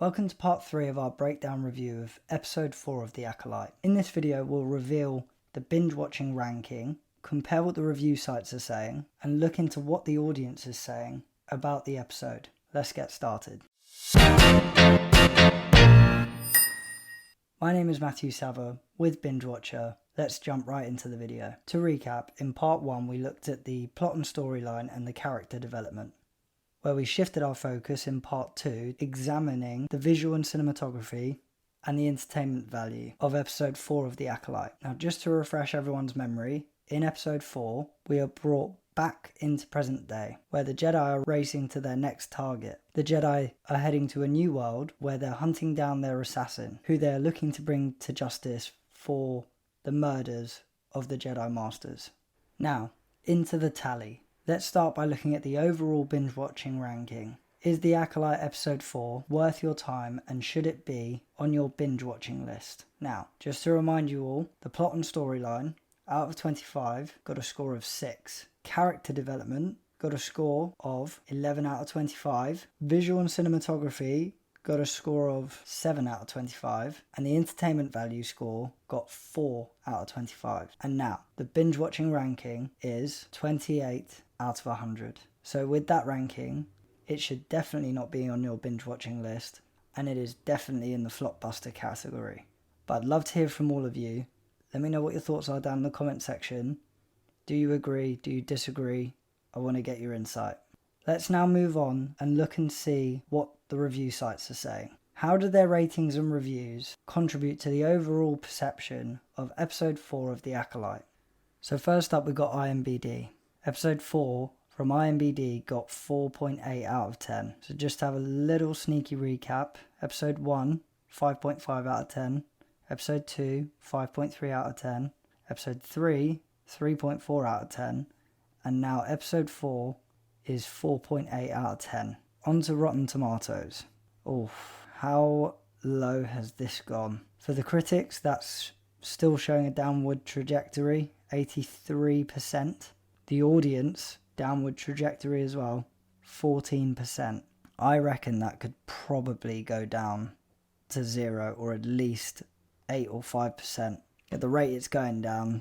Welcome to part 3 of our breakdown review of episode 4 of The Acolyte. In this video we'll reveal the binge watching ranking, compare what the review sites are saying, and look into what the audience is saying about the episode. Let's get started. My name is Matthew Savo with Binge Watcher. Let's jump right into the video. To recap, in part 1 we looked at the plot and storyline and the character development, where we shifted our focus in part 2, examining the visual and cinematography and the entertainment value of episode 4 of The Acolyte. Now, just to refresh everyone's memory, in episode 4 we are brought back into present day, where the Jedi are racing to their next target. The Jedi are heading to a new world where they're hunting down their assassin, who they're looking to bring to justice for the murders of the Jedi Masters. Now, into the tally. Let's start by looking at the overall binge watching ranking. Is The Acolyte episode 4 worth your time, and should it be on your binge watching list? Now, just to remind you all, the plot and storyline, out of 25, got a score of 6. Character development got a score of 11 out of 25. Visual and cinematography got a score of 7 out of 25, and the entertainment value score got 4 out of 25. And now, the binge watching ranking is 28 out of 100. So with that ranking, it should definitely not be on your binge watching list, and it is definitely in the Flopbuster category. But I'd love to hear from all of you. Let me know what your thoughts are down in the comment section. Do you agree? Do you disagree? I want to get your insight. Let's now move on and look and see what the review sites are saying. How do their ratings and reviews contribute to the overall perception of episode 4 of The Acolyte? So first up, we've got IMDb. Episode 4 from IMDb got 4.8 out of 10. So just to have a little sneaky recap, episode 1, 5.5 out of 10. Episode 2, 5.3 out of 10. Episode 3, 3.4 out of 10. And now episode 4 is 4.8 out of 10. On to Rotten Tomatoes. Oof, how low has this gone? For the critics, that's still showing a downward trajectory, 83%. The audience, downward trajectory as well, 14%. I reckon that could probably go down to 0, or at least 8 or 5%. At the rate it's going down,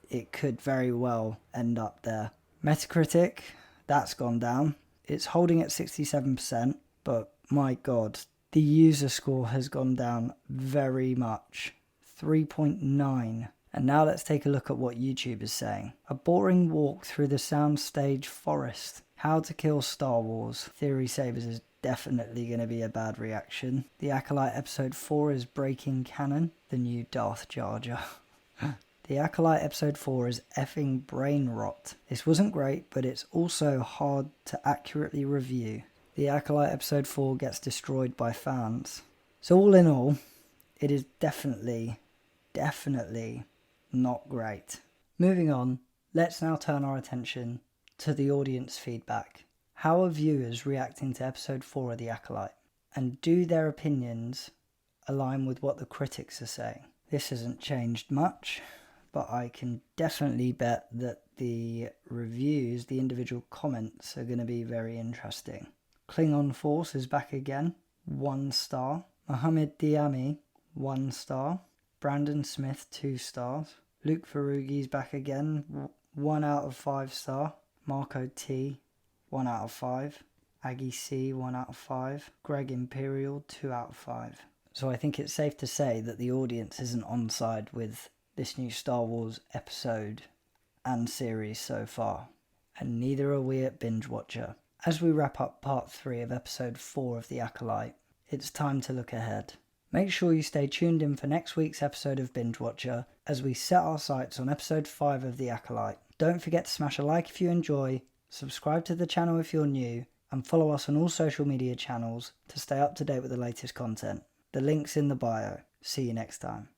it could very well end up there. Metacritic, that's gone down. It's holding at 67%, but my god, the user score has gone down very much. 3.9. And now let's take a look at what YouTube is saying. A boring walk through the soundstage forest. How to kill Star Wars. Theory Savers is definitely going to be a bad reaction. The Acolyte episode 4 is breaking canon. The new Darth Jar Jar. The Acolyte episode 4 is effing brain rot. This wasn't great, but it's also hard to accurately review. The Acolyte episode 4 gets destroyed by fans. So all in all, it is definitely not great. Moving on, let's now turn our attention to the audience feedback. How are viewers reacting to episode 4 of The Acolyte? And do their opinions align with what the critics are saying? This hasn't changed much, but I can definitely bet that the reviews, the individual comments, are going to be very interesting. Klingon Force is back again, 1 star. Mohammed Diami, 1 star. Brandon Smith, 2 stars. Luke Ferrugi's back again, 1 out of 5 star. Marco T, 1 out of 5. Aggie C, 1 out of 5. Greg Imperial, 2 out of 5. So I think it's safe to say that the audience isn't on side with this new Star Wars episode and series so far. And neither are we at Binge Watcher. As we wrap up part 3 of episode 4 of The Acolyte, it's time to look ahead. Make sure you stay tuned in for next week's episode of Binge Watcher as we set our sights on episode 5 of The Acolyte. Don't forget to smash a like if you enjoy, subscribe to the channel if you're new, and follow us on all social media channels to stay up to date with the latest content. The link's in the bio. See you next time.